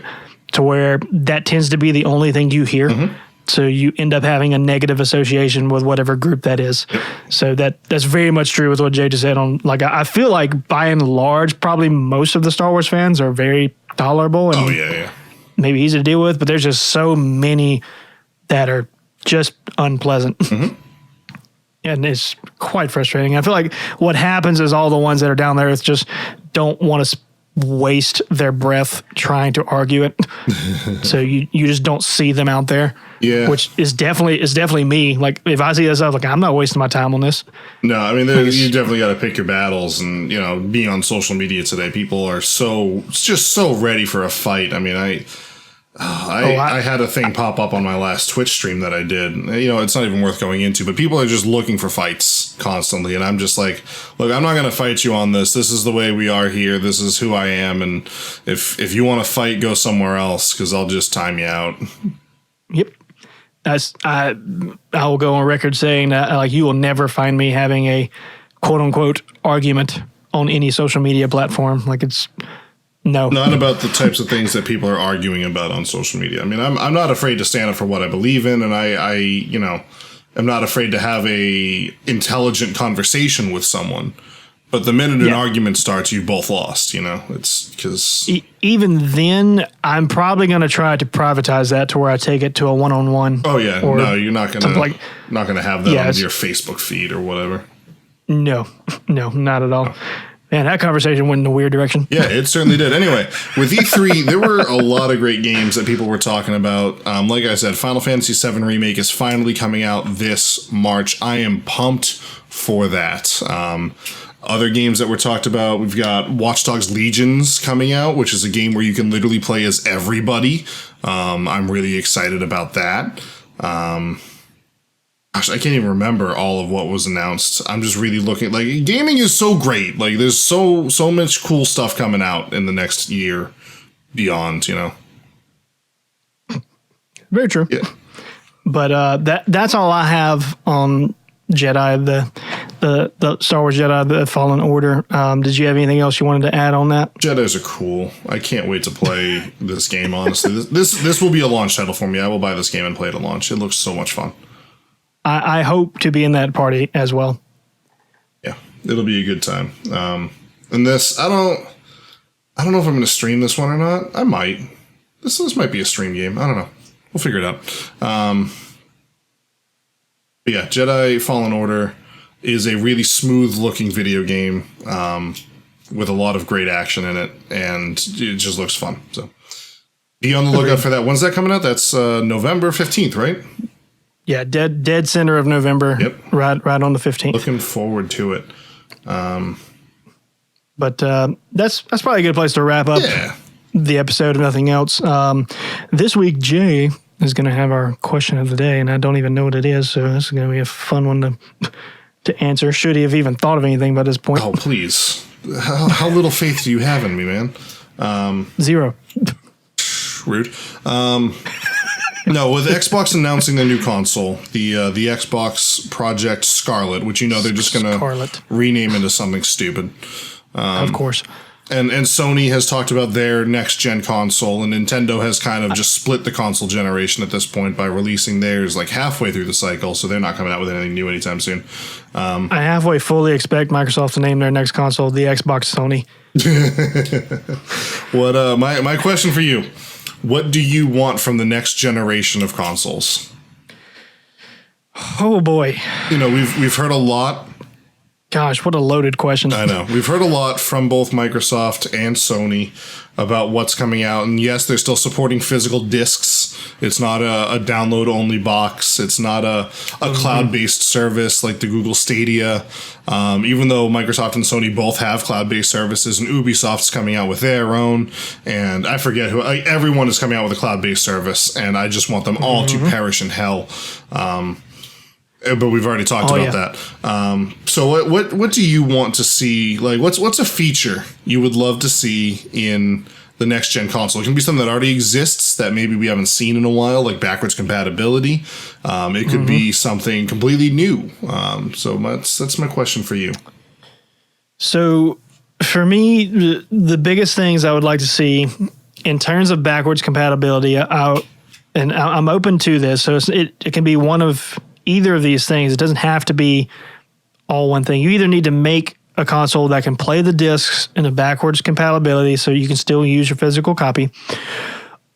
to where that tends to be the only thing you hear. Mm-hmm. So you end up having a negative association with whatever group that is. Yep. So that's very much true with what Jay just said. On like, I feel like by and large, probably most of the Star Wars fans are very tolerable and maybe easy to deal with, but there's just so many that are just unpleasant. Mm-hmm. And it's quite frustrating. I feel like what happens is all the ones that are down there just don't want to waste their breath trying to argue it. So you just don't see them out there. Yeah. Which is definitely me. Like, if I see this, I'm like, I'm not wasting my time on this. No, I mean, you definitely got to pick your battles. And, you know, being on social media today, people are just so ready for a fight. I mean, I had a thing pop up on my last Twitch stream that I did. You know, it's not even worth going into, but people are just looking for fights constantly. And I'm just like, look, I'm not going to fight you on this. This is the way we are here. This is who I am. And if you want to fight, go somewhere else, because I'll just time you out. Yep. I will go on record saying that, like, you will never find me having a quote unquote argument on any social media platform. Like, it's no, not about the types of things that people are arguing about on social media. I mean, I'm not afraid to stand up for what I believe in, and I'm not afraid to have a intelligent conversation with someone. But the minute an argument starts, you've both lost. You know, it's because even then, I'm probably going to try to privatize that to where I take it to a one-on-one. Oh yeah, no, you're not going to not going to have that on your Facebook feed or whatever. No, not at all. No. Man, that conversation went in a weird direction. Yeah, it certainly did. Anyway, with E3, there were a lot of great games that people were talking about. Like I said, Final Fantasy VII Remake is finally coming out this March. I am pumped for that. Other games that were talked about, we've got Watch Dogs Legions coming out, which is a game where you can literally play as everybody. I'm really excited about that. Gosh, I can't even remember all of what was announced. I'm just really looking, like, gaming is so great. Like, there's so much cool stuff coming out in the next year beyond, you know. Very true. Yeah. But that's all I have on Jedi, the Star Wars Jedi, the Fallen Order. Did you have anything else you wanted to add on that? Jedis are cool. I can't wait to play this game, honestly. This will be a launch title for me. I will buy this game and play it at launch. It looks so much fun. I hope to be in that party as well. Yeah, it'll be a good time. And this, I don't know if I'm going to stream this one or not. I might. This might be a stream game. I don't know. We'll figure it out. But yeah, Jedi Fallen Order is a really smooth looking video game with a lot of great action in it, and it just looks fun. So be on the lookout for that. When's that coming out? That's November 15th, right? Yeah, dead center of November. Yep. Right on the 15th. Looking forward to it. But that's probably a good place to wrap up the episode, if nothing else. This week, Jay is going to have our question of the day, and I don't even know what it is, so this is going to be a fun one to answer. Should he have even thought of anything by this point? Oh, please. How little faith do you have in me, man? 0. Rude. No, with Xbox announcing their new console, the Xbox Project Scarlet, which they're just going to rename into something stupid. Of course. And Sony has talked about their next-gen console, and Nintendo has kind of just split the console generation at this point by releasing theirs like halfway through the cycle, so they're not coming out with anything new anytime soon. I halfway fully expect Microsoft to name their next console the Xbox Sony. What? My question for you. What do you want from the next generation of consoles? Oh boy. We've heard a lot Gosh, what a loaded question. I know. We've heard a lot from both Microsoft and Sony about what's coming out. And yes, they're still supporting physical discs. It's not a download-only box. It's not a cloud-based service like the Google Stadia. Even though Microsoft and Sony both have cloud-based services, and Ubisoft's coming out with their own. And I forget who. Everyone is coming out with a cloud-based service. And I just want them all to perish in hell. But we've already talked about that. So what do you want to see? Like, what's a feature you would love to see in the next gen console? It can be something that already exists that maybe we haven't seen in a while, like backwards compatibility. It could be something completely new. So that's my question for you. So for me, the biggest things I would like to see in terms of backwards compatibility, I'm open to this. So it can be one of either of these things. It doesn't have to be all one thing. You either need to make a console that can play the discs in a backwards compatibility so you can still use your physical copy,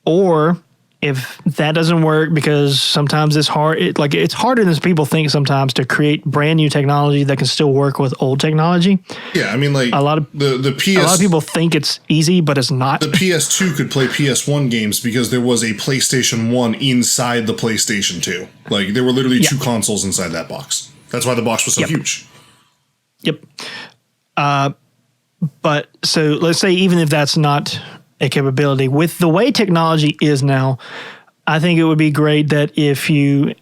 or if that doesn't work, because sometimes it's hard, it's harder than people think sometimes to create brand new technology that can still work with old technology. Yeah, I mean, like a lot of people think it's easy, but it's not. The PS2 could play PS1 games because there was a PlayStation 1 inside the PlayStation 2. Like, there were literally two consoles inside that box. That's why the box was so huge. Yep. But so let's say even if that's not a capability, with the way technology is now, I think it would be great that if you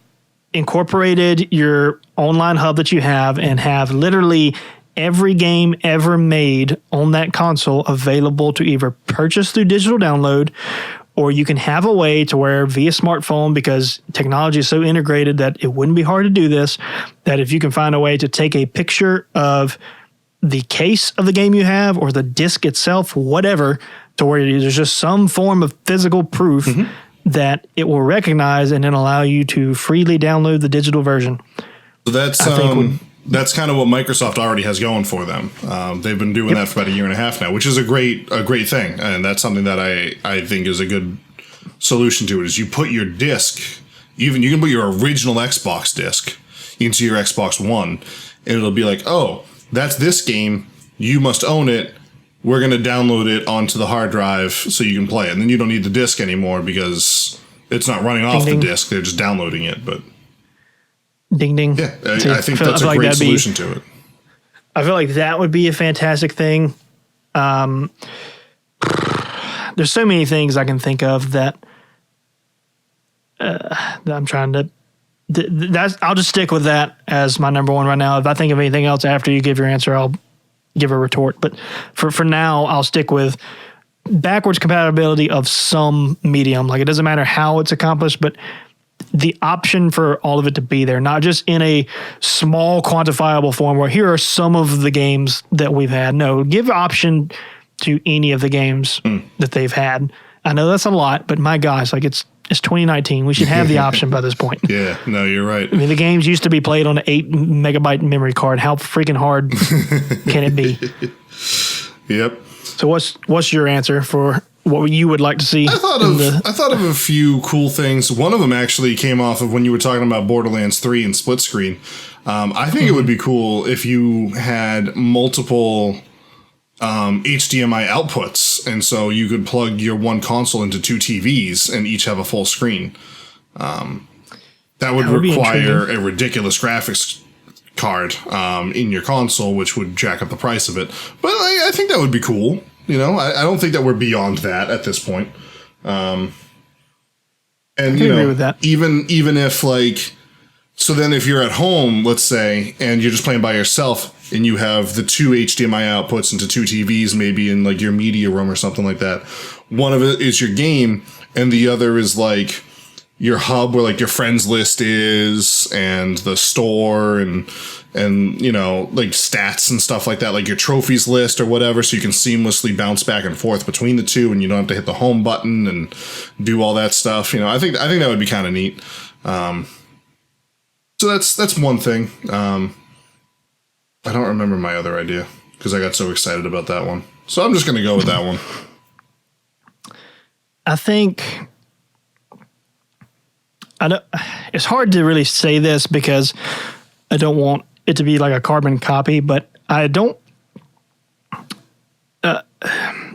incorporated your online hub that you have and have literally every game ever made on that console available to either purchase through digital download, or you can have a way to where via smartphone, because technology is so integrated that it wouldn't be hard to do this, that if you can find a way to take a picture of the case of the game you have or the disc itself, whatever, to where there's just some form of physical proof that it will recognize and then allow you to freely download the digital version. So that's kind of what Microsoft already has going for them. They've been doing that for about a year and a half now, which is a great thing, and that's something that I think is a good solution to it. Is you put your disc, you can put your original Xbox disc into your Xbox One, and it'll be like, oh, that's this game. You must own it. We're going to download it onto the hard drive so you can play it. And then you don't need the disc anymore because it's not running off the disc. They're just downloading it. But ding, ding. Yeah, I think that's a great solution to it. I feel like that would be a fantastic thing. There's so many things I can think of that I'm trying to... I'll just stick with that as my number one right now. If I think of anything else after you give your answer, I'll give a retort. But for now, I'll stick with backwards compatibility of some medium. Like, it doesn't matter how it's accomplished, but the option for all of it to be there, not just in a small quantifiable form where here are some of the games that we've had. No, give option to any of the games that they've had. I know that's a lot, but my gosh, like it's 2019. We should have the option by this point. Yeah, no, you're right. I mean, the games used to be played on an 8 megabyte memory card. How freaking hard can it be? Yep. So what's your answer for what you would like to see? I thought of a few cool things. One of them actually came off of when you were talking about Borderlands 3 and split screen. I think it would be cool if you had multiple HDMI outputs, and so you could plug your one console into two TVs and each have a full screen. That would require a ridiculous graphics card in your console, which would jack up the price of it. But I think that would be cool. You know, I don't think that we're beyond that at this point. And you know, agree with that. Even if like, so then if you're at home, let's say, and you're just playing by yourself, and you have the two HDMI outputs into two TVs, maybe in like your media room or something like that. One of it is your game, and the other is like your hub where like your friends list is, and the store, and you know, like stats and stuff like that, like your trophies list or whatever, so you can seamlessly bounce back and forth between the two, and you don't have to hit the home button and do all that stuff. You know, I think that would be kind of neat. So that's one thing. I don't remember my other idea because I got so excited about that one. So I'm just going to go with that one. I think it's hard to really say this because I don't want it to be like a carbon copy, but I don't.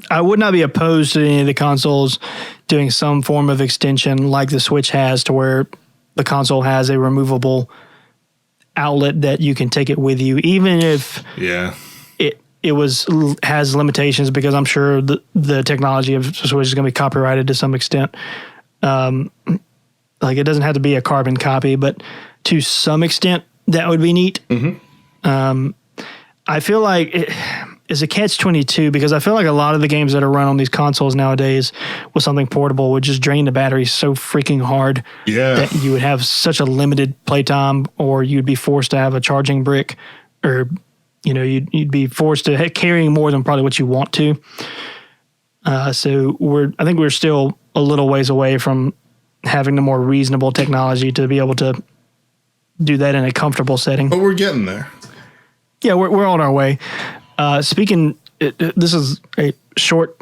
I would not be opposed to any of the consoles doing some form of extension like the Switch has, to where the console has a removable outlet that you can take it with you, even if it has limitations, because I'm sure the technology of Switch is going to be copyrighted to some extent. Like, it doesn't have to be a carbon copy, but to some extent that would be neat. I feel like it's a catch-22, because I feel like a lot of the games that are run on these consoles nowadays with something portable would just drain the battery so freaking hard that you would have such a limited playtime, or you'd be forced to have a charging brick, or you'd be forced to carrying more than probably what you want to. So I think we're still a little ways away from having the more reasonable technology to be able to do that in a comfortable setting. But we're getting there. Yeah, we're on our way. Speaking, this is a short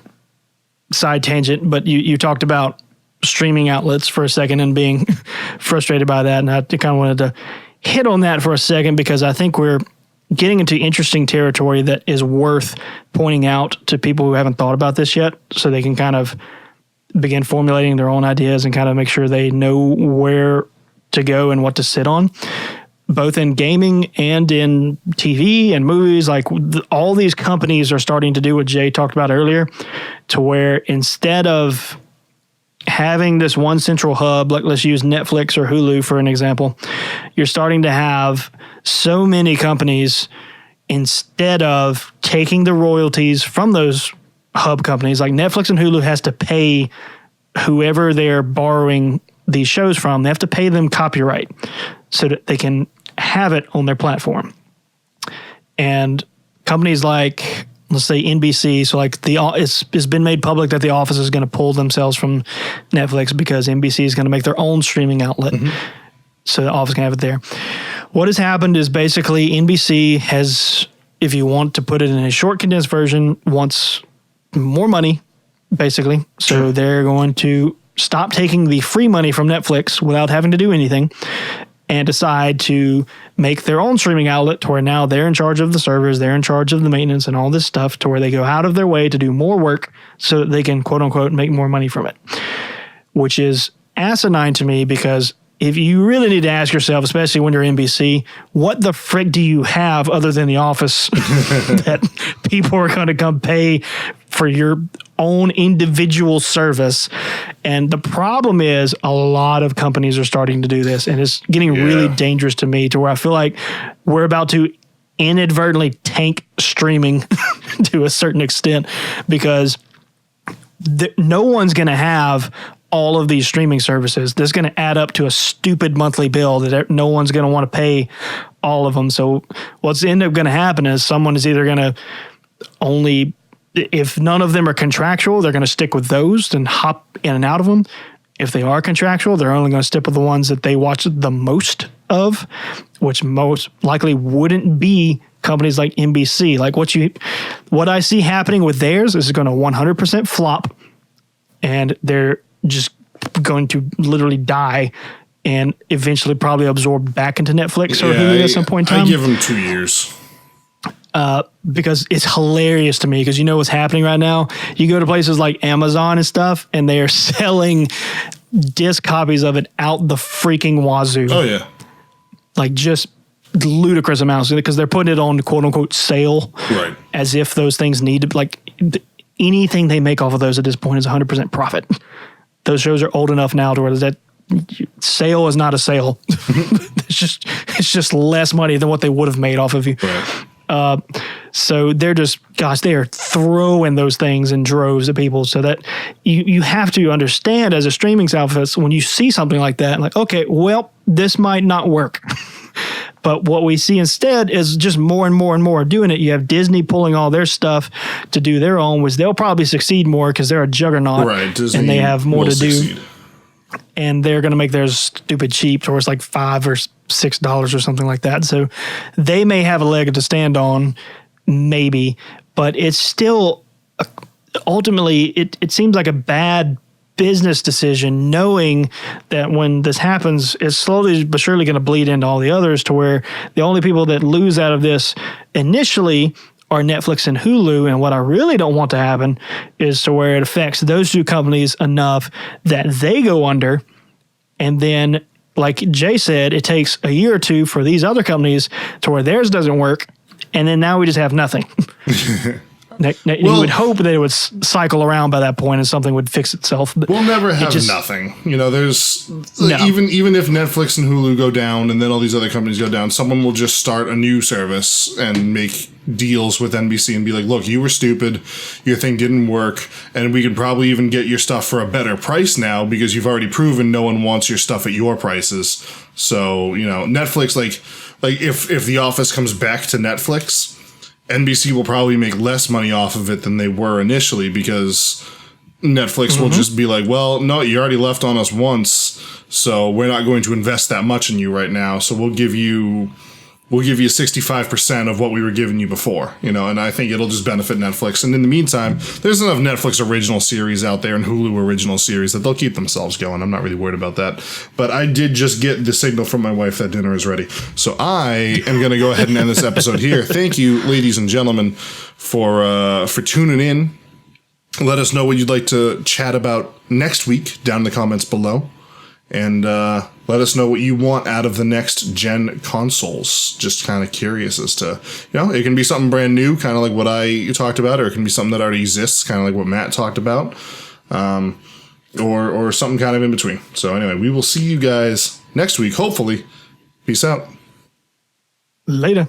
side tangent, but you talked about streaming outlets for a second and being frustrated by that, and I kind of wanted to hit on that for a second, because I think we're getting into interesting territory that is worth pointing out to people who haven't thought about this yet, so they can kind of begin formulating their own ideas and kind of make sure they know where to go and what to sit on, both in gaming and in TV and movies. Like, all these companies are starting to do what Jay talked about earlier, to where instead of having this one central hub, like let's use Netflix or Hulu for an example, you're starting to have so many companies, instead of taking the royalties from those hub companies, like Netflix and Hulu has to pay whoever they're borrowing these shows from, they have to pay them copyright so that they can have it on their platform. And companies like, let's say NBC, so like it's been made public that The Office is going to pull themselves from Netflix because NBC is going to make their own streaming outlet. So The Office can have it there. What has happened is basically NBC has, if you want to put it in a short condensed version, wants more money, basically. So they're going to stop taking the free money from Netflix without having to do anything, and decide to make their own streaming outlet, to where now they're in charge of the servers, they're in charge of the maintenance and all this stuff, to where they go out of their way to do more work so that they can, quote unquote, make more money from it, which is asinine to me, because if you really need to ask yourself, especially when you're NBC, what the frick do you have other than The Office that people are going to come pay for your own individual service? And the problem is, a lot of companies are starting to do this, and it's getting really dangerous to me, to where I feel like we're about to inadvertently tank streaming to a certain extent, because no one's going to have all of these streaming services. That's going to add up to a stupid monthly bill that no one's going to want to pay all of them. So what's end up going to happen is someone is either going to only, if none of them are contractual, they're going to stick with those and hop in and out of them. If they are contractual, they're only going to stick with the ones that they watch the most of, which most likely wouldn't be companies like NBC. Like, what I see happening with theirs is going to 100% flop, and they're just going to literally die and eventually probably absorb back into Netflix or Hulu at some point in time. I give them 2 years. Because it's hilarious to me, because you know what's happening right now? You go to places like Amazon and stuff, and they are selling disc copies of it out the freaking wazoo. Oh, yeah. Like, just ludicrous amounts, because they're putting it on quote unquote sale. Right. As if those things need to, like, anything they make off of those at this point is 100% profit. Those shows are old enough now to where that sale is not a sale. it's just less money than what they would have made off of you. Right. So they're just, they are throwing those things in droves at people, so that you have to understand as a streaming service, when you see something like that, like, okay, well, this might not work. But what we see instead is just more and more and more doing it. You have Disney pulling all their stuff to do their own, which they'll probably succeed more because they're a juggernaut, right? Disney and they have more to succeed. Do. And they're going to make theirs stupid cheap, or it's like $5 or $6 or something like that. So they may have a leg to stand on, maybe, but it's still ultimately it seems like a bad business decision, knowing that when this happens, it's slowly but surely going to bleed into all the others, to where the only people that lose out of this initially are Netflix and Hulu. And what I really don't want to happen is to where it affects those two companies enough that they go under. And then, like Jay said, it takes a year or two for these other companies to where theirs doesn't work. And then now we just have nothing. You would hope that it would cycle around by that point and something would fix itself. But we'll never have nothing. You know, there's even if Netflix and Hulu go down and then all these other companies go down, someone will just start a new service and make deals with NBC and be like, look, you were stupid. Your thing didn't work. And we could probably even get your stuff for a better price now because you've already proven no one wants your stuff at your prices. So, you know, Netflix, like if The Office comes back to Netflix, NBC will probably make less money off of it than they were initially because Netflix will just be like, well, no, you already left on us once, so we're not going to invest that much in you right now. So we'll give you 65% of what we were giving you before, you know, and I think it'll just benefit Netflix. And in the meantime, there's enough Netflix original series out there and Hulu original series that they'll keep themselves going. I'm not really worried about that. But I did just get the signal from my wife that dinner is ready. So I am going to go ahead and end this episode here. Thank you, ladies and gentlemen, for tuning in. Let us know what you'd like to chat about next week down in the comments below. And let us know what you want out of the next gen consoles. Just kind of curious as to, you know, it can be something brand new, kind of like what I talked about, or it can be something that already exists, kind of like what Matt talked about, or something kind of in between. So anyway, we will see you guys next week, hopefully. Peace out. Later.